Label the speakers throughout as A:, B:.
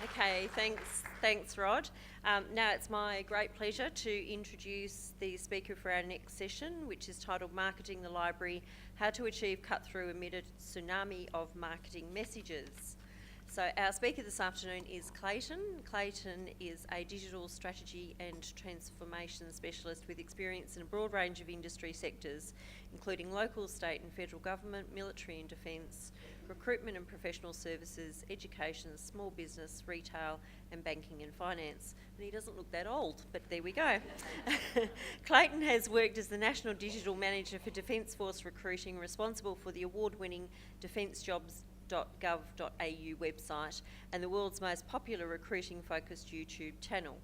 A: Okay, thanks, Rod. Now it's my great pleasure to introduce the speaker for our next session, which is titled Marketing the Library, How to Achieve Cut-Through Amid a Tsunami of Marketing Messages. So our speaker this afternoon is Clayton. Clayton is a digital strategy and transformation specialist with experience in a broad range of industry sectors, including local, state and federal government, military and defence, recruitment and professional services, education, small business, retail and banking and finance. And he doesn't look that old, but there we go. Clayton has worked as the National Digital Manager for Defence Force Recruiting, responsible for the award-winning defencejobs.gov.au website and the world's most popular recruiting-focused YouTube channel.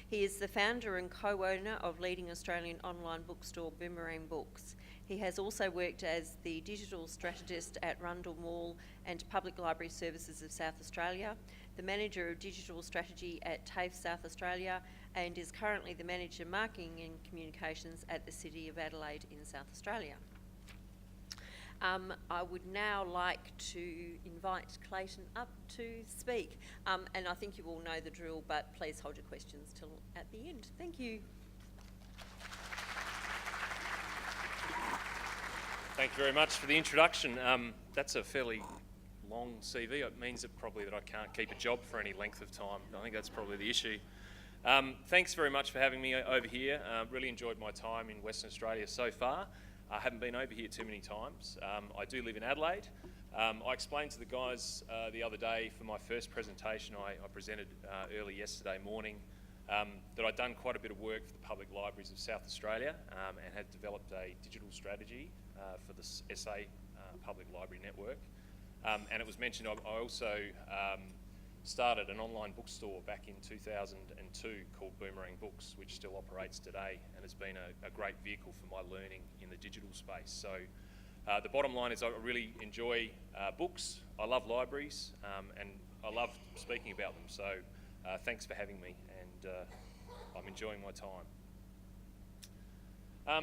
A: He is the founder and co-owner of leading Australian online bookstore Boomerang Books. He has also worked as the digital strategist at Rundle Mall and Public Library Services of South Australia, the manager of digital strategy at TAFE South Australia, and is currently the manager of marketing and communications at the City of Adelaide in South Australia. I would now like to invite Clayton up to speak. And I think you all know the drill, but please hold your questions till at the end. Thank you.
B: Thank you very much for the introduction. That's a fairly long CV. It means that I can't keep a job for any length of time. I think that's probably the issue. Thanks very much for having me over here. Really enjoyed my time in Western Australia so far. I haven't been over here too many times. I do live in Adelaide. I explained to the guys the other day for my first presentation I presented early yesterday morning that I'd done quite a bit of work for the public libraries of South Australia and had developed a digital strategy for the SA Public Library Network. And it was mentioned I also started an online bookstore back in 2002 called Boomerang Books, which still operates today and has been a great vehicle for my learning in the digital space. So the bottom line is I really enjoy books, I love libraries, and I love speaking about them. So thanks for having me, and I'm enjoying my time. I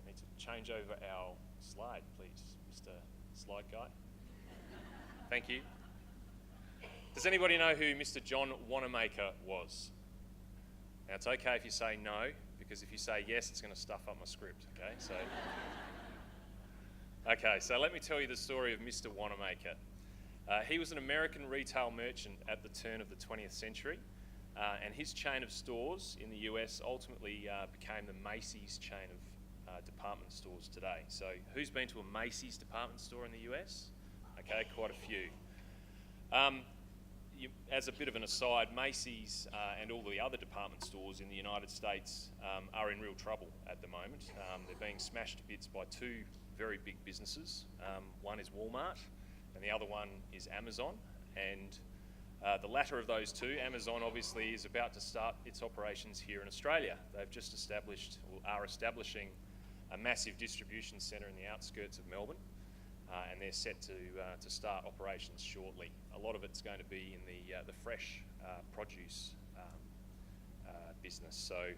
B: need to change over our slide, please, Mr. Slide Guy. Thank you. Does anybody know who Mr. John Wanamaker was? Now, it's okay if you say no, because if you say yes, it's going to stuff up my script, okay? So let me tell you the story of Mr. Wanamaker. He was an American retail merchant at the turn of the 20th century, and his chain of stores in the US ultimately became the Macy's chain of department stores today. So who's been to a Macy's department store in the US? Okay, quite a few. As a bit of an aside, Macy's and all the other department stores in the United States are in real trouble at the moment. They're being smashed to bits by two very big businesses. One is Walmart and the other one is Amazon. And the latter of those two, Amazon, obviously is about to start its operations here in Australia. They've just established, or are establishing, a massive distribution centre in the outskirts of Melbourne. And they're set to start operations shortly. A lot of it's going to be in the fresh produce business. So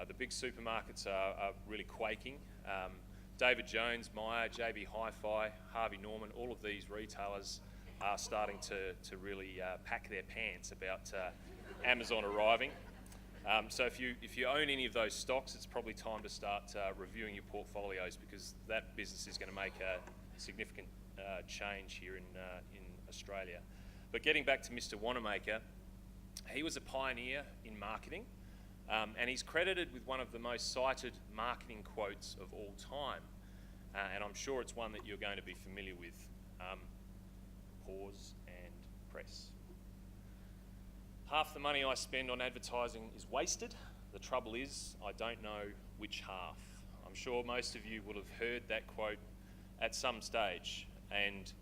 B: the big supermarkets are really quaking. David Jones, Myer, JB Hi-Fi, Harvey Norman, all of these retailers are starting to really pack their pants about Amazon arriving. So if you own any of those stocks, it's probably time to start reviewing your portfolios, because that business is going to make a significant change here in Australia. But getting back to Mr. Wanamaker, he was a pioneer in marketing, and he's credited with one of the most cited marketing quotes of all time, and I'm sure it's one that you're going to be familiar with. Pause and press. Half the money I spend on advertising is wasted. The trouble is, I don't know which half. I'm sure most of you will have heard that quote at some stage, and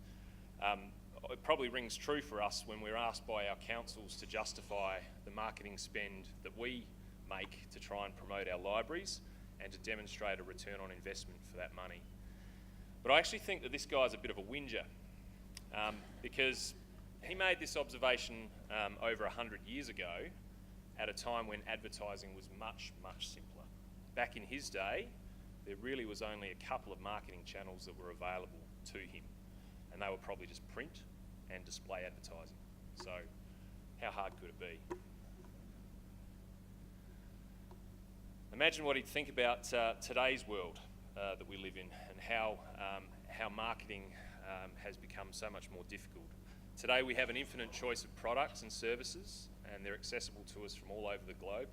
B: it probably rings true for us when we're asked by our councils to justify the marketing spend that we make to try and promote our libraries and to demonstrate a return on investment for that money. But I actually think that this guy's a bit of a whinger, because he made this observation over 100 years ago at a time when advertising was much, much simpler. Back in his day, there really was only a couple of marketing channels that were available to him, and they were probably just print and display advertising. So how hard could it be? Imagine what he'd think about today's world that we live in, and how marketing has become so much more difficult. Today we have an infinite choice of products and services, and they're accessible to us from all over the globe.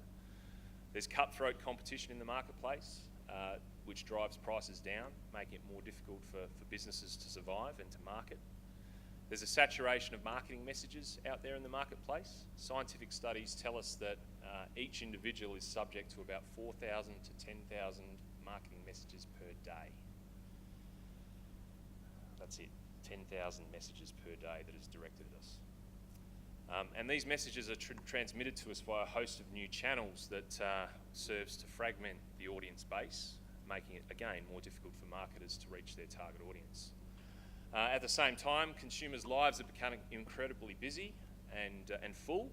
B: There's cutthroat competition in the marketplace, which drives prices down, making it more difficult for businesses to survive and to market. There's a saturation of marketing messages out there in the marketplace. Scientific studies tell us that each individual is subject to about 4,000 to 10,000 marketing messages per day. That's it, 10,000 messages per day that is directed at us. And these messages are transmitted to us via a host of new channels that serves to fragment the audience base, making it, again, more difficult for marketers to reach their target audience. At the same time, consumers' lives are becoming incredibly busy and full,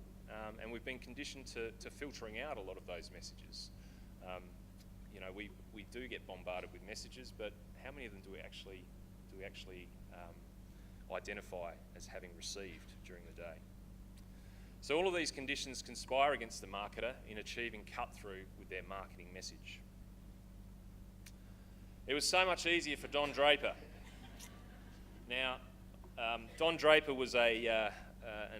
B: and we've been conditioned to filtering out a lot of those messages. You know, we do get bombarded with messages, but how many of them do we actually identify as having received during the day? So all of these conditions conspire against the marketer in achieving cut-through with their marketing message. It was so much easier for Don Draper. Now, Don Draper was an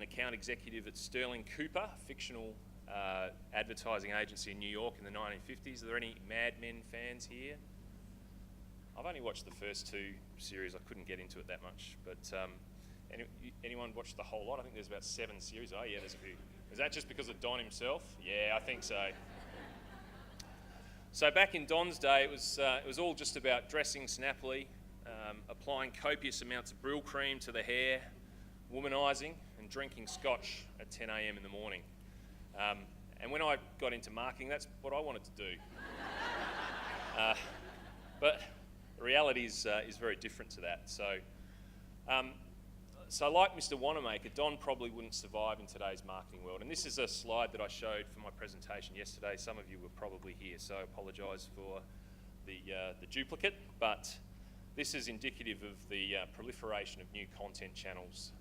B: account executive at Sterling Cooper, a fictional advertising agency in New York in the 1950s. Are there any Mad Men fans here? I've only watched the first two series. I couldn't get into it that much. But anyone watched the whole lot? I think there's about 7 series. Oh yeah, there's a few. Is that just because of Don himself? Yeah, I think so. So back in Don's day, it was all just about dressing snappily, applying copious amounts of Brill cream to the hair, womanising, and drinking scotch at 10 a.m. in the morning. And when I got into marketing, that's what I wanted to do. But the reality is very different to that. So like Mr. Wanamaker, Don probably wouldn't survive in today's marketing world. And this is a slide that I showed for my presentation yesterday. Some of you were probably here, so I apologise for the duplicate. But this is indicative of the proliferation of new content channels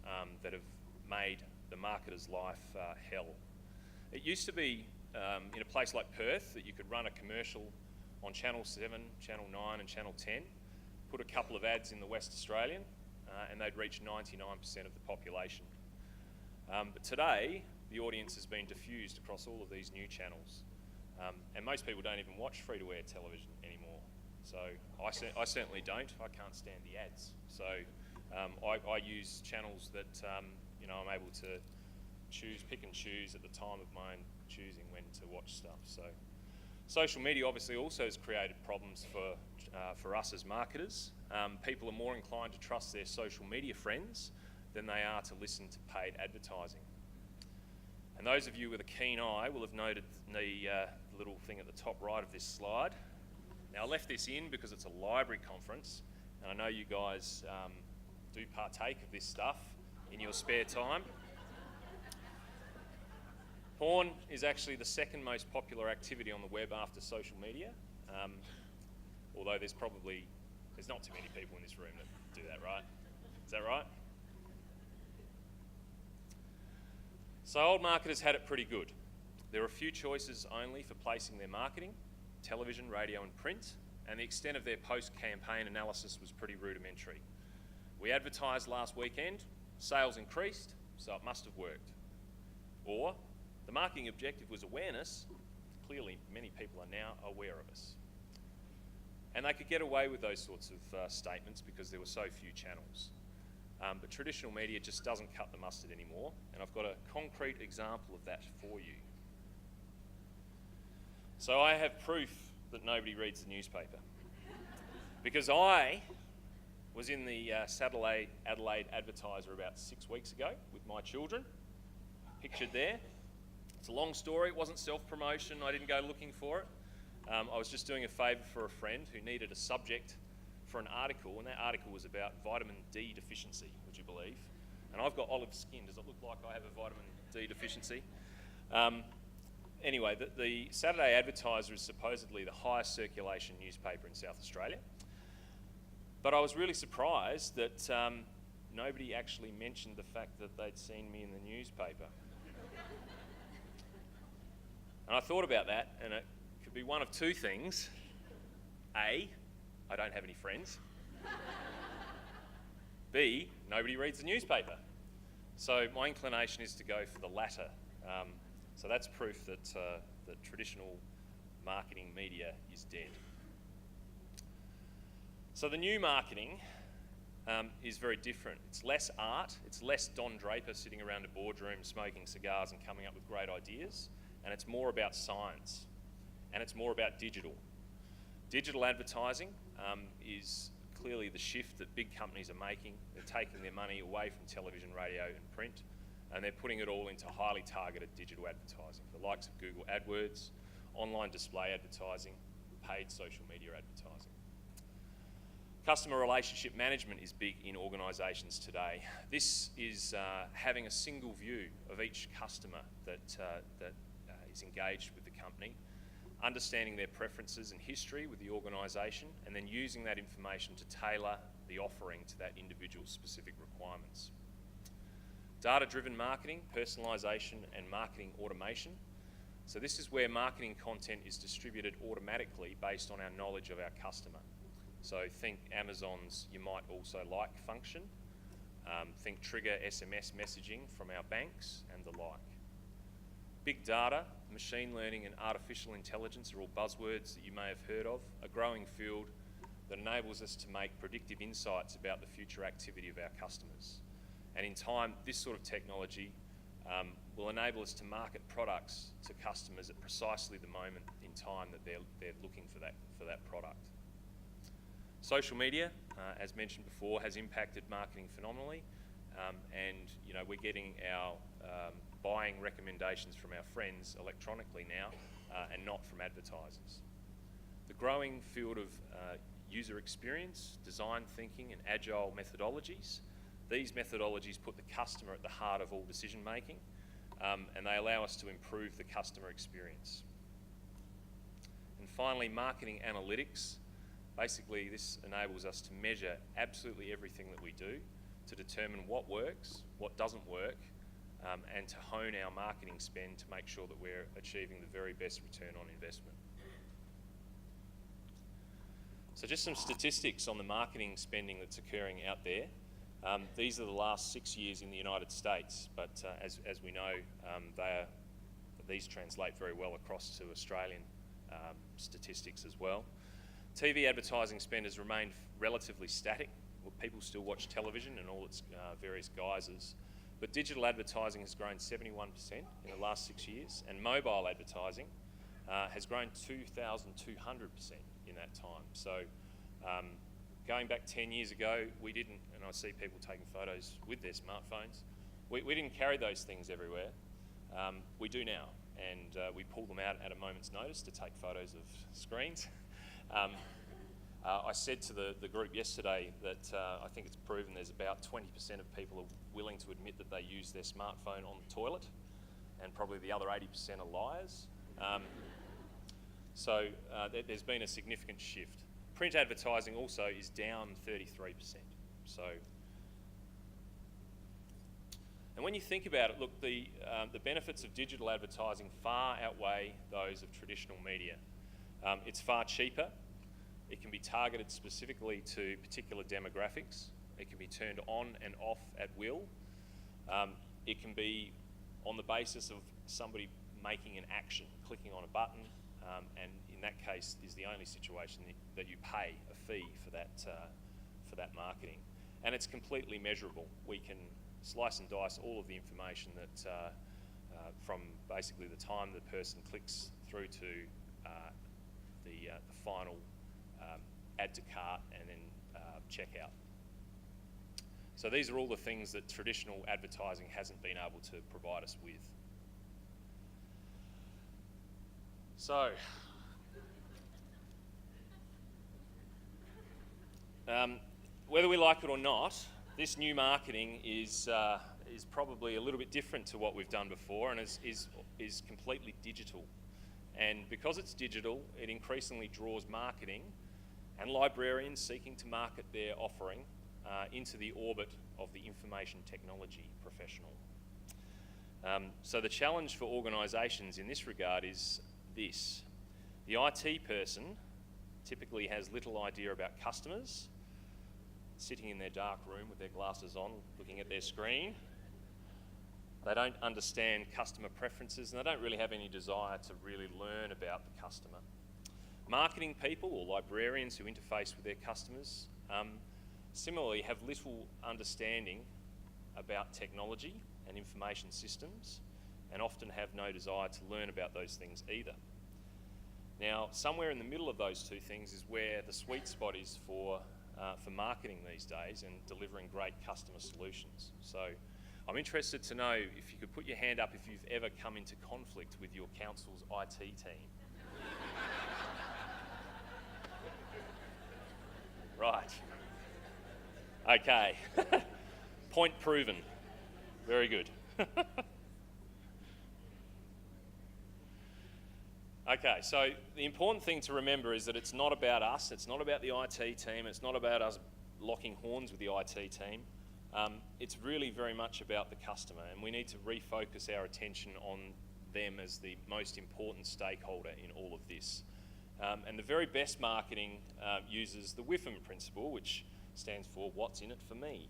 B: that have made the marketer's life hell. It used to be in a place like Perth that you could run a commercial on Channel 7, Channel 9 and Channel 10, put a couple of ads in the West Australian, and they'd reach 99% of the population. But today, the audience has been diffused across all of these new channels. And most people don't even watch free-to-air television anymore. So I certainly don't. I can't stand the ads. So I use channels that you know, I'm able to pick and choose at the time of my own choosing when to watch stuff. So social media obviously also has created problems for us as marketers. People are more inclined to trust their social media friends than they are to listen to paid advertising. And those of you with a keen eye will have noted the little thing at the top right of this slide. Now, I left this in because it's a library conference, and I know you guys do partake of this stuff in your spare time. Porn is actually the second most popular activity on the web after social media, although there's not too many people in this room that do that, right? Is that right? So old marketers had it pretty good. There were a few choices only for placing their marketing: television, radio and print, and the extent of their post-campaign analysis was pretty rudimentary. We advertised last weekend, sales increased, so it must have worked. Or the marketing objective was awareness. Clearly, many people are now aware of us. And they could get away with those sorts of statements because there were so few channels. But traditional media just doesn't cut the mustard anymore, and I've got a concrete example of that for you. So I have proof that nobody reads the newspaper, because I was in the Adelaide Advertiser about 6 weeks ago with my children, pictured there. It's a long story. It wasn't self-promotion. I didn't go looking for it. I was just doing a favour for a friend who needed a subject for an article, and that article was about vitamin D deficiency, would you believe? And I've got olive skin. Does it look like I have a vitamin D deficiency? Anyway, the Saturday Advertiser is supposedly the highest circulation newspaper in South Australia. But I was really surprised that nobody actually mentioned the fact that they'd seen me in the newspaper. And I thought about that, and it could be one of two things. A, I don't have any friends. B, nobody reads the newspaper. So my inclination is to go for the latter. So that's proof that traditional marketing media is dead. So the new marketing is very different. It's less art, it's less Don Draper sitting around a boardroom smoking cigars and coming up with great ideas, and it's more about science, and it's more about digital. Digital advertising is clearly the shift that big companies are making. They're taking their money away from television, radio and print, and they're putting it all into highly targeted digital advertising, the likes of Google AdWords, online display advertising, paid social media advertising. Customer relationship management is big in organisations today. This is having a single view of each customer that is engaged with the company, understanding their preferences and history with the organisation, and then using that information to tailor the offering to that individual's specific requirements. Data-driven marketing, personalisation and marketing automation. So this is where marketing content is distributed automatically based on our knowledge of our customer. So think Amazon's "you might also like" function, think trigger SMS messaging from our banks and the like. Big data, machine learning and artificial intelligence are all buzzwords that you may have heard of, a growing field that enables us to make predictive insights about the future activity of our customers. And in time, this sort of technology will enable us to market products to customers at precisely the moment in time that they're looking for that product. Social media, as mentioned before, has impacted marketing phenomenally, and we're getting our buying recommendations from our friends electronically now, and not from advertisers. The growing field of user experience, design thinking and agile methodologies. These methodologies put the customer at the heart of all decision making, and they allow us to improve the customer experience. And finally, marketing analytics. Basically, this enables us to measure absolutely everything that we do to determine what works, what doesn't work, and to hone our marketing spend to make sure that we're achieving the very best return on investment. So just some statistics on the marketing spending that's occurring out there. These are the last 6 years in the United States, but as we know, these translate very well across to Australian statistics as well. TV advertising spend has remained relatively static. Well, people still watch television in all its various guises, but digital advertising has grown 71% in the last 6 years, and mobile advertising has grown 2,200% in that time. So going back 10 years ago, we didn't, and I see people taking photos with their smartphones, we didn't carry those things everywhere. We do now, and we pull them out at a moment's notice to take photos of screens. I said to the group yesterday that I think it's proven there's about 20% of people are willing to admit that they use their smartphone on the toilet, and probably the other 80% are liars. So there's been a significant shift. Print advertising also is down 33%. So, and when you think about it, look, the benefits of digital advertising far outweigh those of traditional media. It's far cheaper. It can be targeted specifically to particular demographics. It can be turned on and off at will. It can be on the basis of somebody making an action, clicking on a button, and in that case is the only situation that you pay a fee for that marketing. And it's completely measurable. We can slice and dice all of the information that from basically the time the person clicks through to the final add to cart and then checkout. So these are all the things that traditional advertising hasn't been able to provide us with. So, whether we like it or not, this new marketing is probably a little bit different to what we've done before, and is completely digital. And because it's digital, it increasingly draws marketing and librarians seeking to market their offering into the orbit of the information technology professional. So the challenge for organisations in this regard is this. The IT person typically has little idea about customers, sitting in their dark room with their glasses on, looking at their screen. They don't understand customer preferences, and they don't really have any desire to really learn about the customer. Marketing people or librarians who interface with their customers similarly have little understanding about technology and information systems, and often have no desire to learn about those things either. Now, somewhere in the middle of those two things is where the sweet spot is for marketing these days and delivering great customer solutions. So I'm interested to know if you could put your hand up if you've ever come into conflict with your council's IT team. Right. Okay. Point proven. Very good. Okay, so the important thing to remember is that it's not about us, it's not about the IT team, it's not about us locking horns with the IT team. It's really very much about the customer, and we need to refocus our attention on them as the most important stakeholder in all of this. And the very best marketing uses the WIFM principle, which stands for what's in it for me.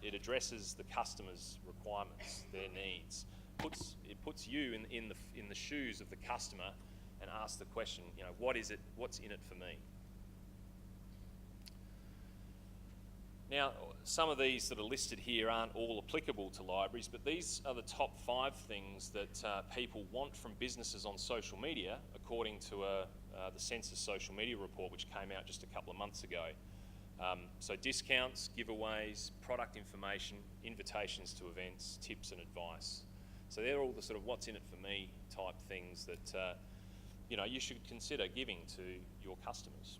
B: It addresses the customer's requirements, their needs. It puts you in the shoes of the customer and asks the question, you know, what's in it for me? Now, some of these that are listed here aren't all applicable to libraries, but these are the top 5 things that people want from businesses on social media, according to the Census Social Media Report, which came out just a couple of months ago. So discounts, giveaways, product information, invitations to events, tips and advice. So they're all the sort of what's in it for me type things that you should consider giving to your customers.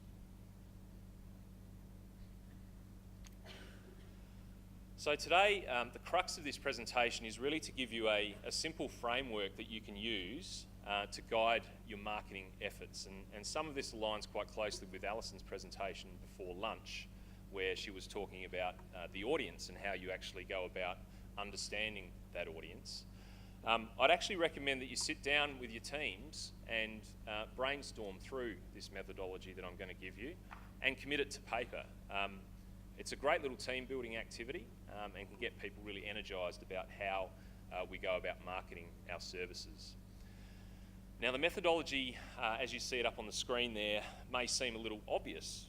B: So today, the crux of this presentation is really to give you a simple framework that you can use to guide your marketing efforts. And some of this aligns quite closely with Alison's presentation before lunch, where she was talking about the audience and how you actually go about understanding that audience. I'd actually recommend that you sit down with your teams and brainstorm through this methodology that I'm going to give you and commit it to paper. It's a great little team building activity and can get people really energised about how we go about marketing our services. Now the methodology, as you see it up on the screen there, may seem a little obvious,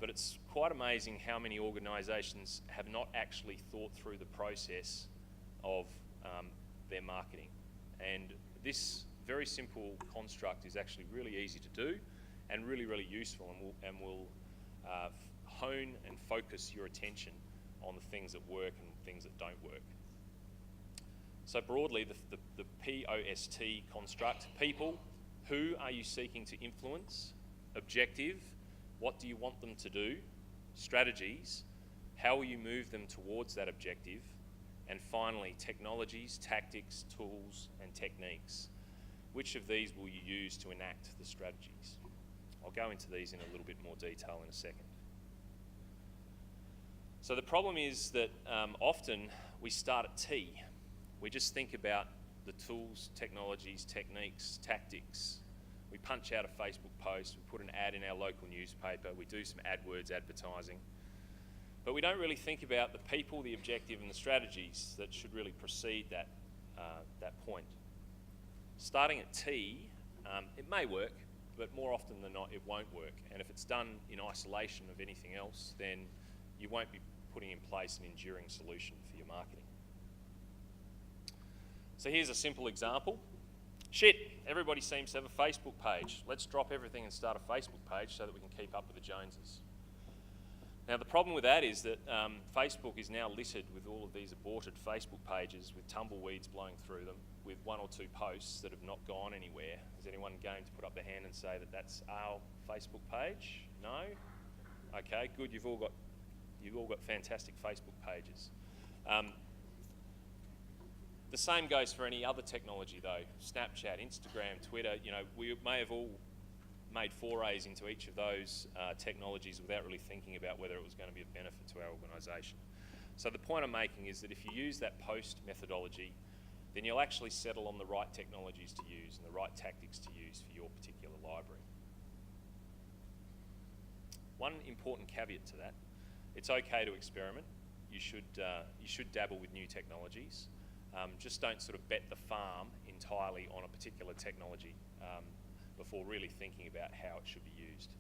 B: but it's quite amazing how many organisations have not actually thought through the process of their marketing. And this very simple construct is actually really easy to do and really, really useful, and will hone and focus your attention on the things that work and things that don't work. So broadly, the POST construct: people, who are you seeking to influence? Objective, what do you want them to do? Strategies, how will you move them towards that objective? And finally, technologies, tactics, tools, and techniques. Which of these will you use to enact the strategies? I'll go into these in a little bit more detail in a second. So the problem is that often we start at T. We just think about the tools, technologies, techniques, tactics. We punch out a Facebook post, we put an ad in our local newspaper, we do some AdWords advertising. But we don't really think about the people, the objective, and the strategies that should really precede that point. Starting at T, it may work, but more often than not, it won't work. And if it's done in isolation of anything else, then you won't be putting in place an enduring solution for your marketing. So here's a simple example. Shit, everybody seems to have a Facebook page. Let's drop everything and start a Facebook page so that we can keep up with the Joneses. Now the problem with that is that Facebook is now littered with all of these aborted Facebook pages with tumbleweeds blowing through them, with 1 or 2 posts that have not gone anywhere. Is anyone going to put up their hand and say that that's our Facebook page? No? Okay, good. You've all got fantastic Facebook pages. The same goes for any other technology though. Snapchat, Instagram, Twitter. We may have all made forays into each of those technologies without really thinking about whether it was going to be of benefit to our organisation. So the point I'm making is that if you use that post methodology, then you'll actually settle on the right technologies to use and the right tactics to use for your particular library. One important caveat to that, it's okay to experiment. You should dabble with new technologies. Just don't sort of bet the farm entirely on a particular technology before really thinking about how it should be used.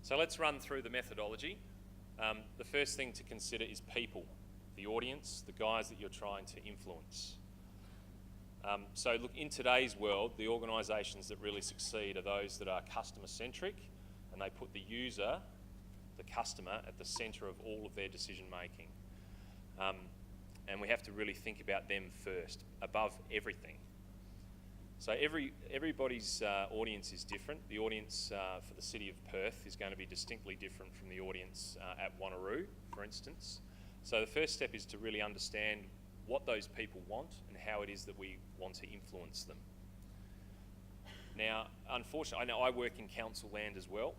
B: So let's run through the methodology. The first thing to consider is people, the audience, the guys that you're trying to influence. So look, in today's world, the organisations that really succeed are those that are customer-centric, and they put the user, the customer, at the centre of all of their decision making. And we have to really think about them first, above everything. So everybody's audience is different. The audience for the city of Perth is going to be distinctly different from the audience at Wanneroo, for instance. So the first step is to really understand what those people want and how it is that we want to influence them. Now, unfortunately, I know I work in council land as well.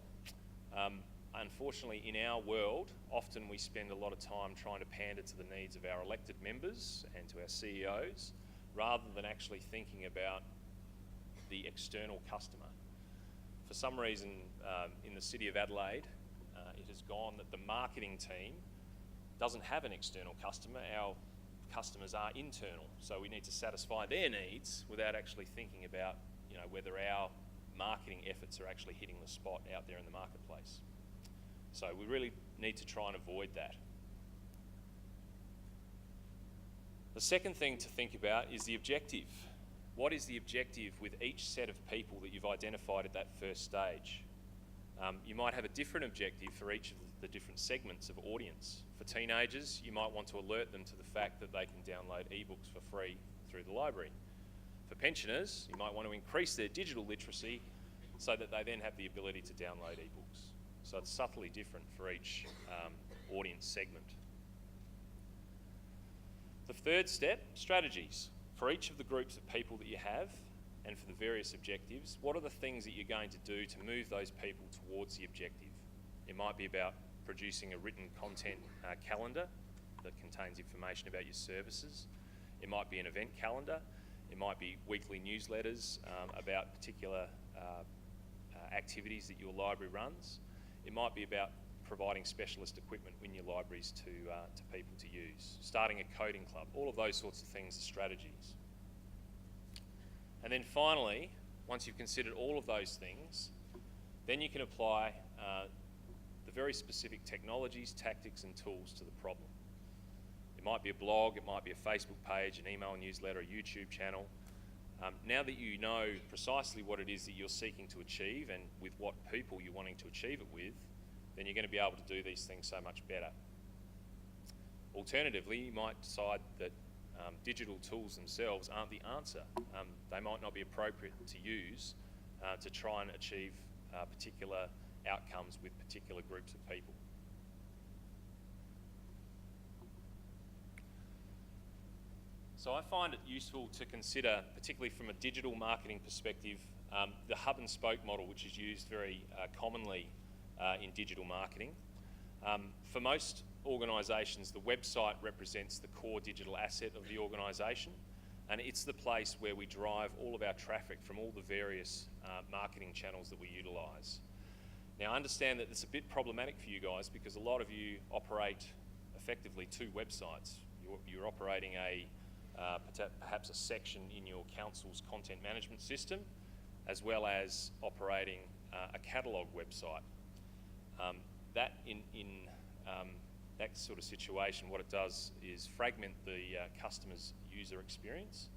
B: Unfortunately, in our world, often we spend a lot of time trying to pander to the needs of our elected members and to our CEOs, rather than actually thinking about the external customer. For some reason, in the city of Adelaide, it has gone that the marketing team doesn't have an external customer. Our customers are internal, so we need to satisfy their needs without actually thinking about, whether our marketing efforts are actually hitting the spot out there in the marketplace. So we really need to try and avoid that. The second thing to think about is the objective. What is the objective with each set of people that you've identified at that first stage? You might have a different objective for each of the different segments of audience. For teenagers, you might want to alert them to the fact that they can download ebooks for free through the library. For pensioners, you might want to increase their digital literacy so that they then have the ability to download ebooks. So it's subtly different for each audience segment. The third step, strategies. For each of the groups of people that you have and for the various objectives, what are the things that you're going to do to move those people towards the objective? It might be about producing a written content calendar that contains information about your services. It might be an event calendar. It might be weekly newsletters about particular activities that your library runs. It might be about providing specialist equipment in your libraries to people to use, starting a coding club, all of those sorts of things are strategies. And then finally, once you've considered all of those things, then you can apply the very specific technologies, tactics and tools to the problem. It might be a blog, it might be a Facebook page, an email newsletter, a YouTube channel. Now that you know precisely what it is that you're seeking to achieve and with what people you're wanting to achieve it with, then you're going to be able to do these things so much better. Alternatively, you might decide that digital tools themselves aren't the answer. They might not be appropriate to use to try and achieve particular outcomes with particular groups of people. So I find it useful to consider, particularly from a digital marketing perspective, the hub and spoke model, which is used very commonly in digital marketing. For most organisations, the website represents the core digital asset of the organisation, and it's the place where we drive all of our traffic from all the various marketing channels that we utilise. Now, I understand that it's a bit problematic for you guys because a lot of you operate effectively two websites. You're operating perhaps a section in your council's content management system, as well as operating a catalogue website. That sort of situation, what it does is fragment the customer's user experience,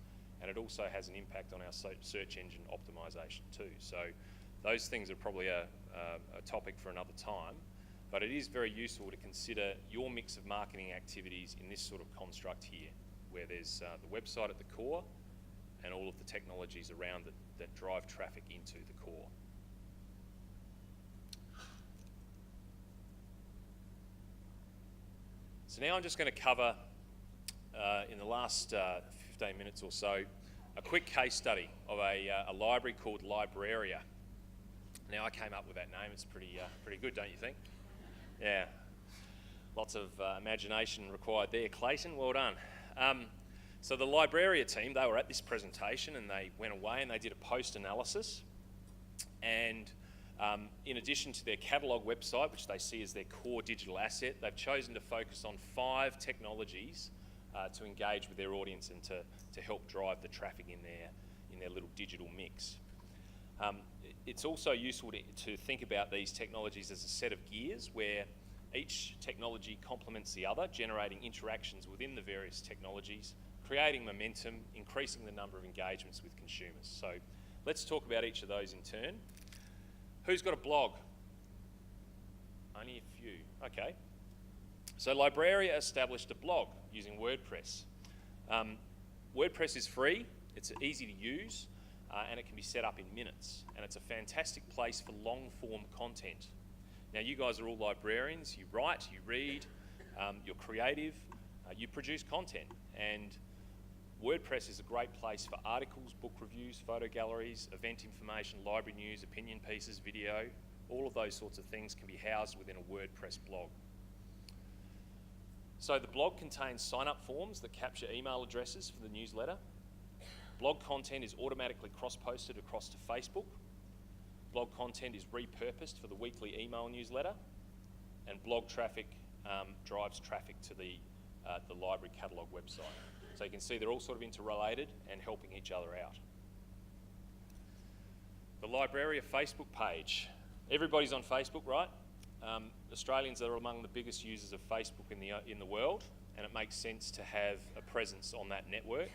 B: and it also has an impact on our search engine optimization too. So those things are probably a topic for another time, but it is very useful to consider your mix of marketing activities in this sort of construct here, where there's the website at the core and all of the technologies around it that drive traffic into the core. So now I'm just going to cover, in the last 15 minutes or so, a quick case study of a library called Libraria. Now, I came up with that name. It's pretty good, don't you think? Yeah. Lots of imagination required there. Clayton, well done. So the Libraria team, they were at this presentation and they went away and they did a post analysis. And in addition to their catalogue website, which they see as their core digital asset, they've chosen to focus on 5 technologies to engage with their audience and to help drive the traffic in their little digital mix. It's also useful to think about these technologies as a set of gears where each technology complements the other, generating interactions within the various technologies, creating momentum, increasing the number of engagements with consumers. So let's talk about each of those in turn. Who's got a blog? Only a few. Okay. So Libraria established a blog using WordPress. WordPress is free, it's easy to use, and it can be set up in minutes. And it's a fantastic place for long-form content. Now, you guys are all librarians. You write, you read, you're creative, you produce content. And WordPress is a great place for articles, book reviews, photo galleries, event information, library news, opinion pieces, video. All of those sorts of things can be housed within a WordPress blog. So the blog contains sign-up forms that capture email addresses for the newsletter. Blog content is automatically cross-posted across to Facebook. Blog content is repurposed for the weekly email newsletter. And blog traffic drives traffic to the library catalogue website. So you can see they're all sort of interrelated and helping each other out. The Libraria Facebook page. Everybody's on Facebook, right? Australians are among the biggest users of Facebook in the world, and it makes sense to have a presence on that network.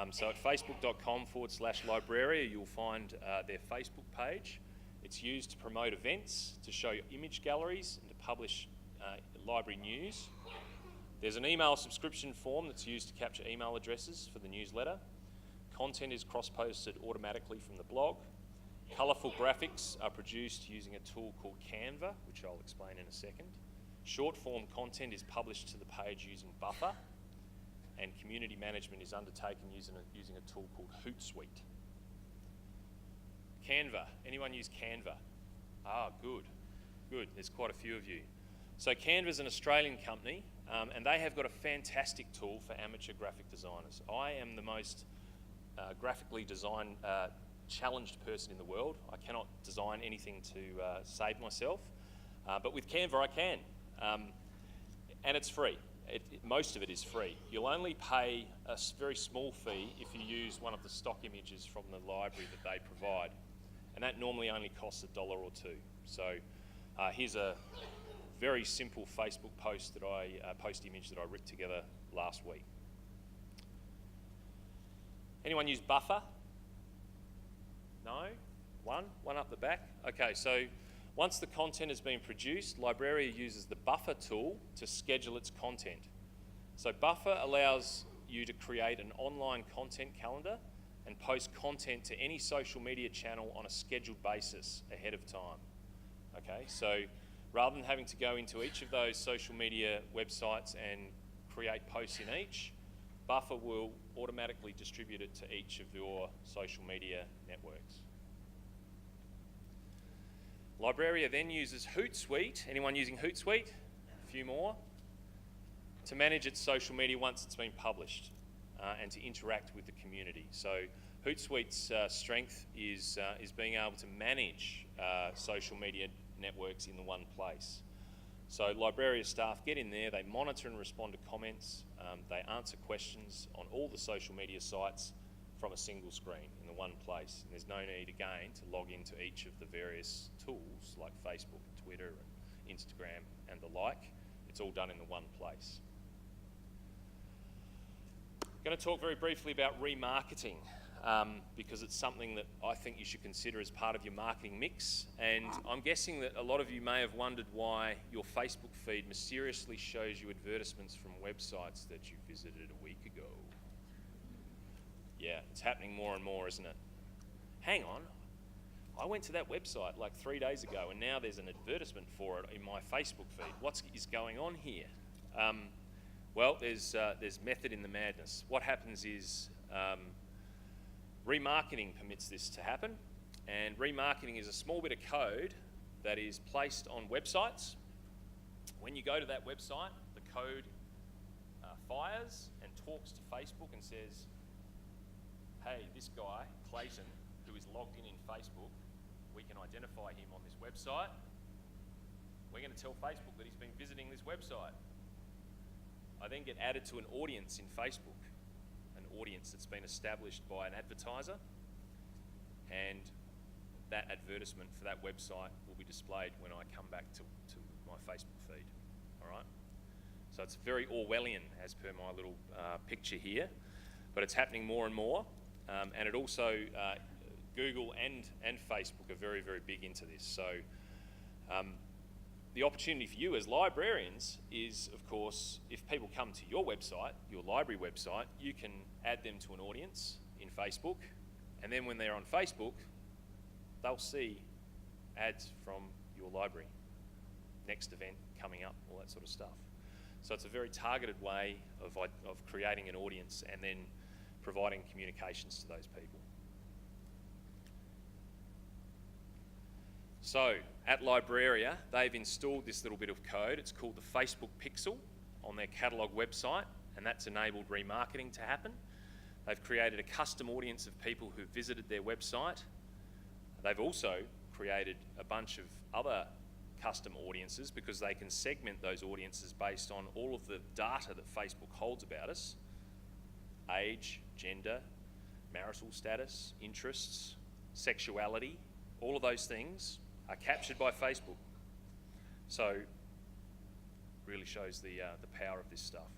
B: So at facebook.com/Libraria, you'll find their Facebook page. It's used to promote events, to show image galleries, and to publish library news. There's an email subscription form that's used to capture email addresses for the newsletter. Content is cross-posted automatically from the blog. Colourful graphics are produced using a tool called Canva, which I'll explain in a second. Short-form content is published to the page using Buffer, and community management is undertaken using a tool called HootSuite. Canva. Anyone use Canva? Ah, good. Good. There's quite a few of you. So Canva's an Australian company, and they have got a fantastic tool for amateur graphic designers. I am the most graphically challenged person in the world. I cannot design anything to save myself, but with Canva I can, and it's free. Most of it is free. You'll only pay a very small fee if you use one of the stock images from the library that they provide, and that normally only costs $1 or $2. So here's a very simple Facebook post post image that I ripped together last week. Anyone use Buffer? No? One up the back. Okay, so once the content has been produced, Libraria uses the Buffer tool to schedule its content. So Buffer allows you to create an online content calendar and post content to any social media channel on a scheduled basis ahead of time. Okay, so rather than having to go into each of those social media websites and create posts in each, Buffer will automatically distribute it to each of your social media networks. Libraria then uses HootSuite. Anyone using HootSuite? A few more. To manage its social media once it's been published and to interact with the community. So HootSuite's strength is being able to manage social media networks in the one place. So Libraria staff get in there, they monitor and respond to comments, they answer questions on all the social media sites from a single screen in the one place. And there's no need again to log into each of the various tools like Facebook, Twitter, and Instagram and the like. It's all done in the one place. I'm going to talk very briefly about remarketing because it's something that I think you should consider as part of your marketing mix. And I'm guessing that a lot of you may have wondered why your Facebook feed mysteriously shows you advertisements from websites that you visited a week ago. Yeah, it's happening more and more, isn't it? Hang on, I went to that website like 3 days ago and now there's an advertisement for it in my Facebook feed. What is going on here? Well, there's method in the madness. What happens is remarketing permits this to happen. And remarketing is a small bit of code that is placed on websites. When you go to that website, the code fires and talks to Facebook and says, hey, this guy, Clayton, who is logged in Facebook, we can identify him on this website. We're going to tell Facebook that he's been visiting this website. I then get added to an audience in Facebook, an audience that's been established by an advertiser, and that advertisement for that website will be displayed when I come back to my Facebook feed, all right? So it's very Orwellian as per my little picture here, but it's happening more and more, and it also, Google and Facebook are very, very big into this. So the opportunity for you as librarians is, of course, if people come to your website, your library website, you can add them to an audience in Facebook, and then when they're on Facebook, they'll see ads from your library, next event coming up, all that sort of stuff. So it's a very targeted way of creating an audience and then providing communications to those people. So at Libraria, they've installed this little bit of code. It's called the Facebook Pixel on their catalogue website, and that's enabled remarketing to happen. They've created a custom audience of people who visited their website. They've also created a bunch of other custom audiences because they can segment those audiences based on all of the data that Facebook holds about us: age, gender, marital status, interests, sexuality, all of those things are captured by Facebook. So really shows the power of this stuff.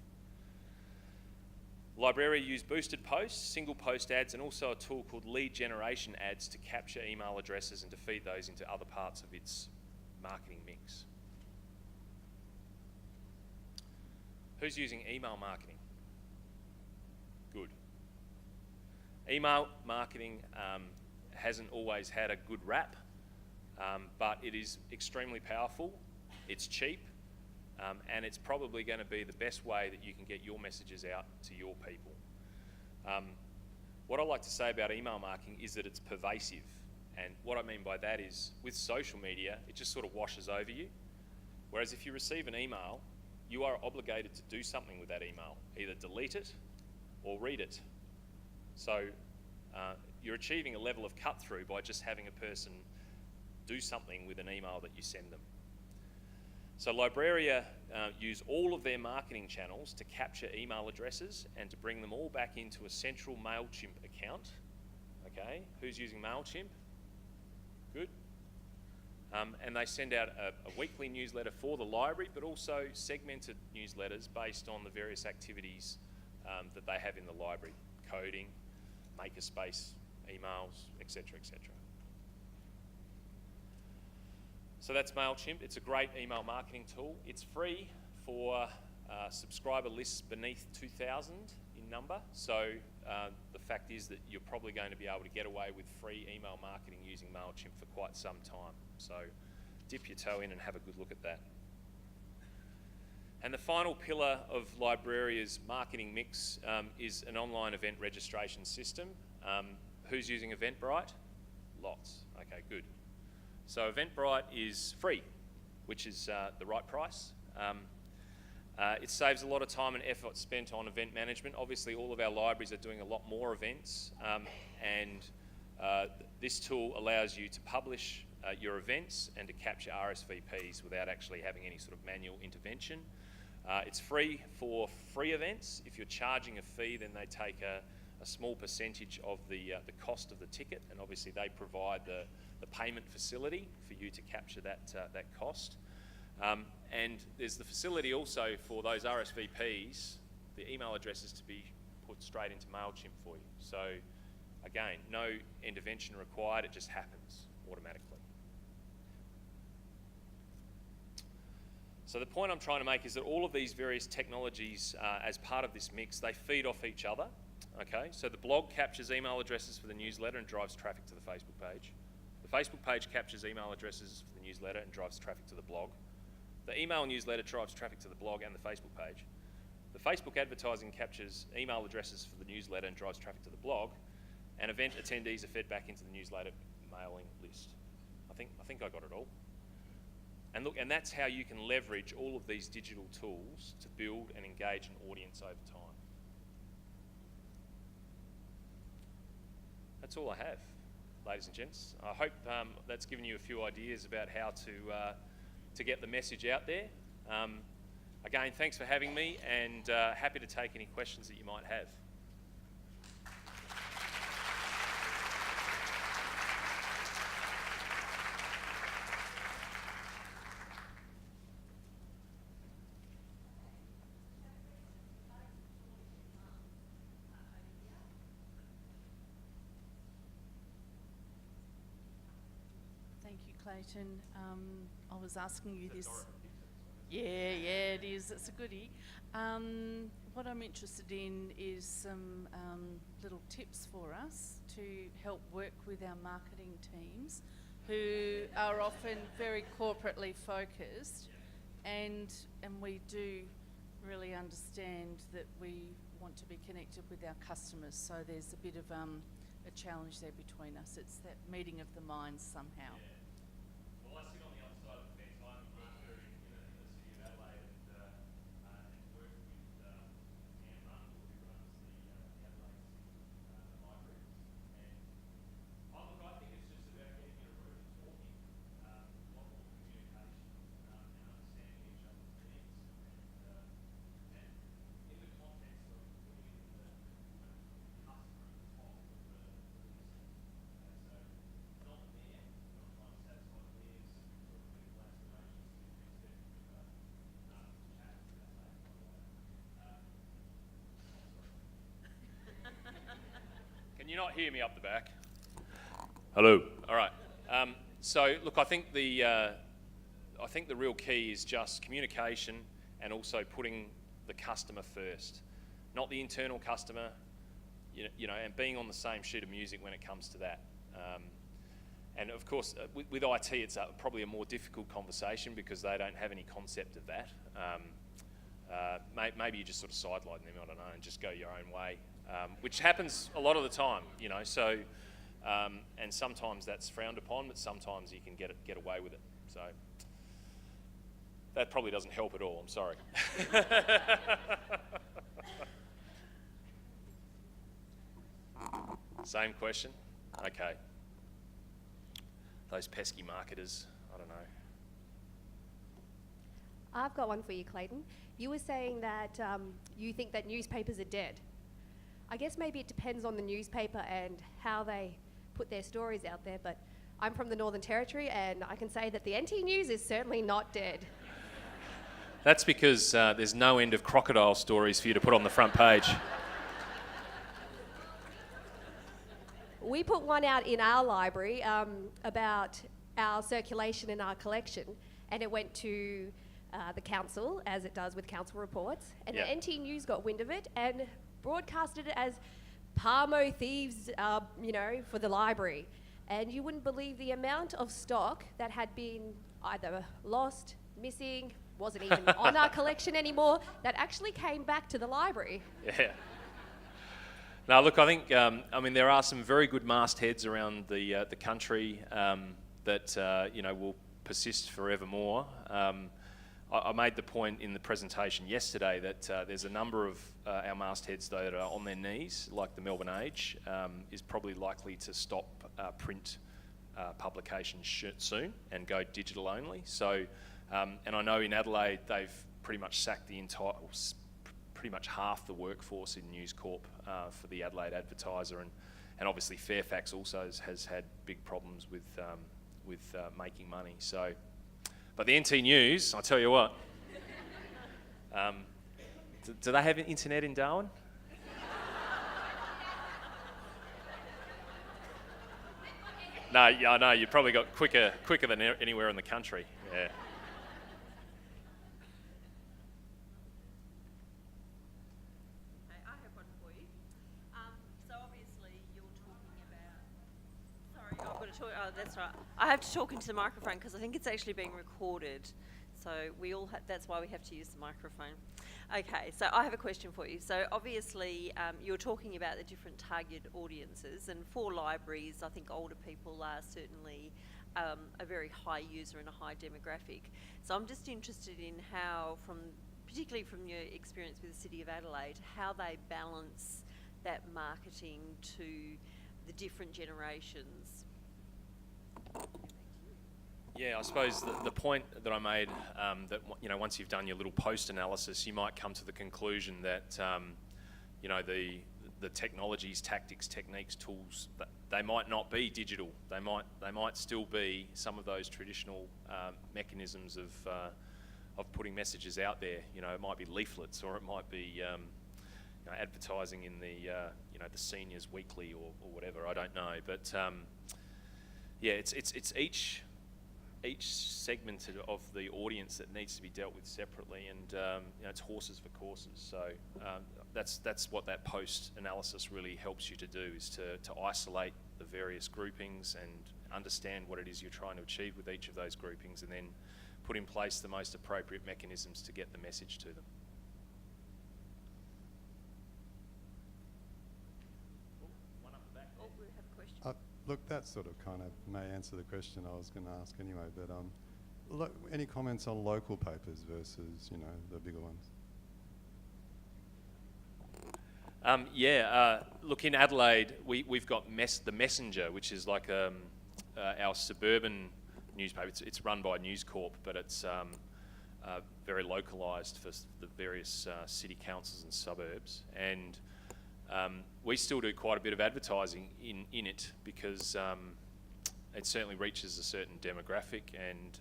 B: Libraria use boosted posts, single post ads, and also a tool called lead generation ads to capture email addresses and to feed those into other parts of its marketing mix. Who's using email marketing? Good. Email marketing hasn't always had a good rap, but it is extremely powerful, it's cheap, and it's probably going to be the best way that you can get your messages out to your people. What I like to say about email marketing is that it's pervasive, and what I mean by that is with social media, it just sort of washes over you, whereas if you receive an email, you are obligated to do something with that email, either delete it or read it. So you're achieving a level of cut-through by just having a person do something with an email that you send them. So Libraria use all of their marketing channels to capture email addresses and to bring them all back into a central MailChimp account. Okay, who's using MailChimp? Good. And they send out a weekly newsletter for the library, but also segmented newsletters based on the various activities that they have in the library: coding, makerspace, emails, etc., etc. So that's MailChimp. It's a great email marketing tool. It's free for subscriber lists beneath 2,000 in number. So the fact is that you're probably going to be able to get away with free email marketing using MailChimp for quite some time. So dip your toe in and have a good look at that. And the final pillar of Libraria's marketing mix is an online event registration system. Who's using Eventbrite? Lots. Okay, good. So Eventbrite is free, which is the right price. It saves a lot of time and effort spent on event management. Obviously, all of our libraries are doing a lot more events, and this tool allows you to publish your events and to capture RSVPs without actually having any sort of manual intervention. It's free for free events. If you're charging a fee, then they take a small percentage of the cost of the ticket, and obviously they provide the payment facility for you to capture that cost. And there's the facility also for those RSVPs, the email addresses, to be put straight into MailChimp for you. So again, no intervention required, it just happens automatically. So the point I'm trying to make is that all of these various technologies, as part of this mix, they feed off each other. Okay, so the blog captures email addresses for the newsletter and drives traffic to the Facebook page. The Facebook page captures email addresses for the newsletter and drives traffic to the blog. The email newsletter drives traffic to the blog and the Facebook page. The Facebook advertising captures email addresses for the newsletter and drives traffic to the blog. And event attendees are fed back into the newsletter mailing list. I think I got it all. And look, and that's how you can leverage all of these digital tools to build and engage an audience over time. That's all I have, ladies and gents. I hope that's given you a few ideas about how to get the message out there. Again, thanks for having me, and happy to take any questions that you might have.
C: Thank you, Clayton. I was asking you this. Yeah, it is. It's a goodie. What I'm interested in is some little tips for us to help work with our marketing teams who are often very corporately focused, and we do really understand that we want to be connected with our customers, so there's a bit of a challenge there between us. It's that meeting of the minds somehow.
B: Yeah. Well, I sit on the other side of the fence. I'm a marketer in the city of Adelaide, and work with Canva, who runs the Adelaide library. And look, I think it's just about getting in a room and talking, a lot more communication, and understanding each other's needs, and in the context of putting the customer at the top of the list. So not there, not trying to satisfy theirs sort of critical aspirations to the next step of chat about that, by the way. Can you not hear me up the back? Hello. All right. So look, I think the real key is just communication, and also putting the customer first, not the internal customer. You know, and being on the same sheet of music when it comes to that. And of course, with IT, it's probably a more difficult conversation because they don't have any concept of that. Maybe you just sort of sideline them, I don't know, and just go your own way, which happens a lot of the time, you know. So, and sometimes that's frowned upon, but sometimes you can get away with it. So that probably doesn't help at all. I'm sorry. Same question? Okay. Those pesky marketers, I don't know.
D: I've got one for you, Clayton. You were saying that you think that newspapers are dead. I guess maybe it depends on the newspaper and how they put their stories out there, but I'm from the Northern Territory, and I can say that the NT News is certainly not dead.
B: That's because there's no end of crocodile stories for you to put on the front page.
D: We put one out in our library about our circulation in our collection, and it went to the council, as it does with council reports, and
B: Yep.
D: the NT News got wind of it and broadcasted it as Parmo thieves, for the library. And you wouldn't believe the amount of stock that had been either lost, missing, wasn't even on our collection anymore, that actually came back to the library.
B: Yeah. Now, look, I think, there are some very good mastheads around the country that, will persist forevermore. I made the point in the presentation yesterday that there's a number of our mastheads, though, that are on their knees, like the Melbourne Age, is probably likely to stop print publication soon and go digital only. So, and I know in Adelaide they've pretty much sacked pretty much half the workforce in News Corp for the Adelaide Advertiser, and obviously Fairfax also has had big problems with making money. So, but the NT News, I tell you what, do they have an internet in Darwin? No, yeah, I know you probably got quicker than anywhere in the country. Yeah.
A: That's right. I have to talk into the microphone because I think it's actually being recorded. So that's why we have to use the microphone. Okay, so I have a question for you. So obviously, you're talking about the different target audiences, and for libraries, I think older people are certainly a very high user and a high demographic. So I'm just interested in how, particularly from your experience with the City of Adelaide, how they balance that marketing to the different generations.
B: Yeah, I suppose the point that I made, that once you've done your little post analysis, you might come to the conclusion that the technologies, tactics, techniques, tools, they might not be digital. They might still be some of those traditional mechanisms of putting messages out there. It might be leaflets, or it might be advertising in the the Seniors Weekly or whatever. I don't know, but yeah, it's each segment of the audience that needs to be dealt with separately, and it's horses for courses. So that's what that post analysis really helps you to do, is to isolate the various groupings and understand what it is you're trying to achieve with each of those groupings, and then put in place the most appropriate mechanisms to get the message to them. One up the back there.
A: Oh, we have a question.
E: Look, that sort of kind of may answer the question I was going to ask anyway, but look, any comments on local papers versus, the bigger ones?
B: Look, in Adelaide, we've got the Messenger, which is like our suburban newspaper. It's run by News Corp, but it's very localised for the various city councils and suburbs. And we still do quite a bit of advertising in it, because it certainly reaches a certain demographic, and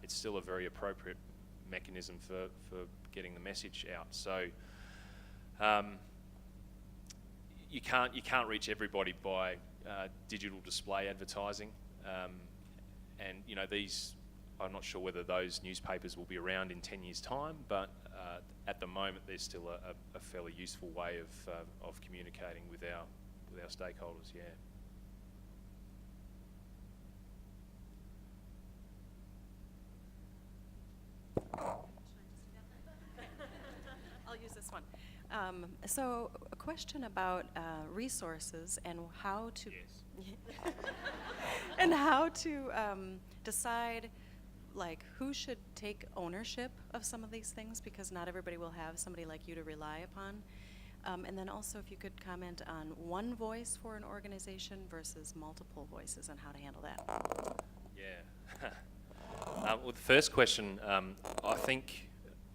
B: it's still a very appropriate mechanism for getting the message out. So you can't reach everybody by digital display advertising, and these, I'm not sure whether those newspapers will be around in 10 years' time, but at the moment there's still a fairly useful way of communicating with our stakeholders. Yeah.
F: I'll use this one. So a question about resources and how to and how to decide who should take ownership of some of these things, because not everybody will have somebody like you to rely upon. And then also, if you could comment on one voice for an organization versus multiple voices, and how to handle that.
B: Yeah. Well, the first question, I think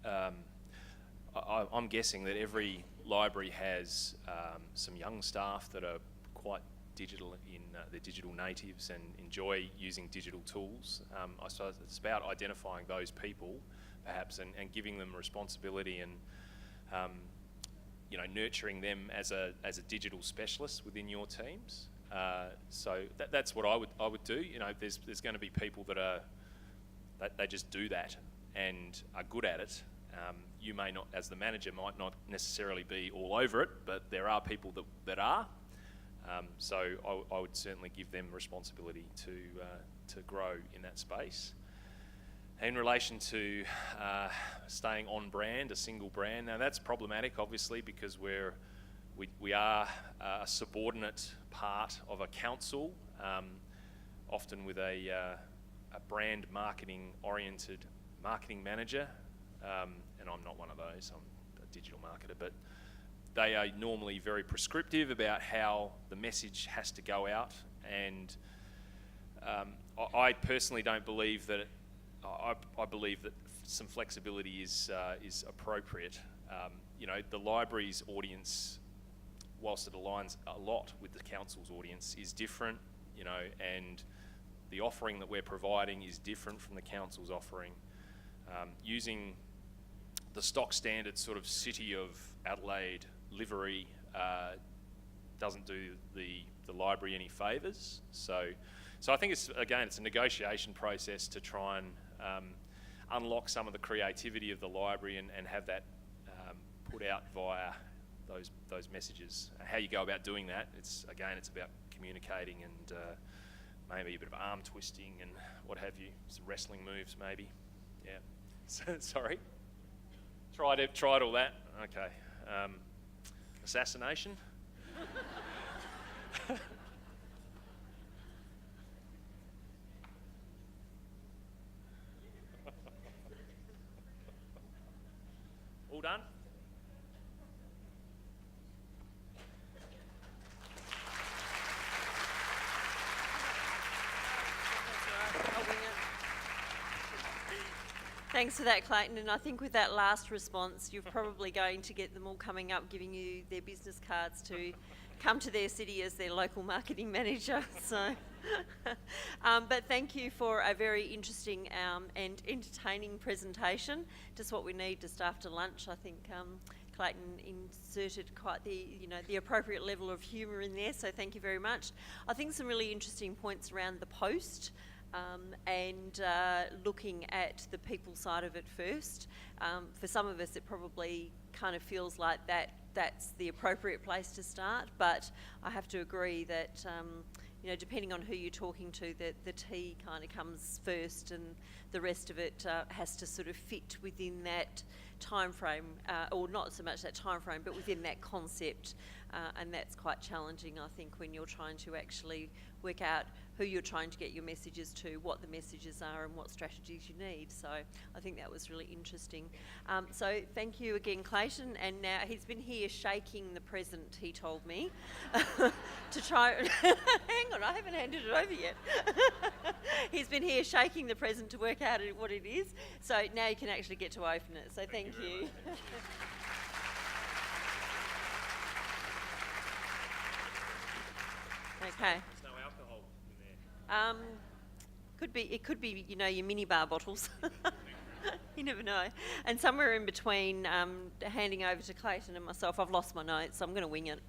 B: I'm guessing that every library has some young staff that are quite digital they're digital natives and enjoy using digital tools. I suppose it's about identifying those people, perhaps, and giving them responsibility, and nurturing them as a digital specialist within your teams. So that's what I would do. There's going to be people that they just do that and are good at it. You may not, as the manager, might not necessarily be all over it, but there are people that are. So I would certainly give them responsibility to grow in that space. In relation to staying on brand, a single brand, now that's problematic, obviously, because we are a subordinate part of a council, often with a brand marketing oriented marketing manager, and I'm not one of those. I'm a digital marketer, but they are normally very prescriptive about how the message has to go out, and I personally don't believe that. I believe that some flexibility is appropriate. The library's audience, whilst it aligns a lot with the council's audience, is different. And the offering that we're providing is different from the council's offering. Using the stock standard sort of City of Adelaide livery doesn't do the library any favours. So I think it's a negotiation process to try and unlock some of the creativity of the library and have that put out via those messages. How you go about doing that, it's about communicating and maybe a bit of arm twisting and what have you, some wrestling moves maybe. Yeah. Sorry. Tried all that. Okay. Assassination. All done?
A: Thanks for that, Clayton. And I think with that last response, you're probably going to get them all coming up, giving you their business cards to come to their city as their local marketing manager. So, but thank you for a very interesting and entertaining presentation. Just what we need just after lunch. I think Clayton inserted quite the appropriate level of humour in there. So thank you very much. I think some really interesting points around the post. And looking at the people side of it first. For some of us, it probably kind of feels like that's the appropriate place to start, but I have to agree that depending on who you're talking to, the T kind of comes first, and the rest of it has to sort of fit within that time frame, or not so much that time frame, but within that concept, and that's quite challenging, I think, when you're trying to actually work out who you're trying to get your messages to, what the messages are, and what strategies you need. So I think that was really interesting. So thank you again, Clayton. And now he's been here shaking the present, he told me, to try. Hang on, I haven't handed it over yet. He's been here shaking the present to work out what it is. So now you can actually get to open it. So thank you. Okay.
B: There's no alcohol in there.
A: It could be, your mini bar bottles. You never know. And somewhere in between handing over to Clayton and myself, I've lost my notes, so I'm going to wing it.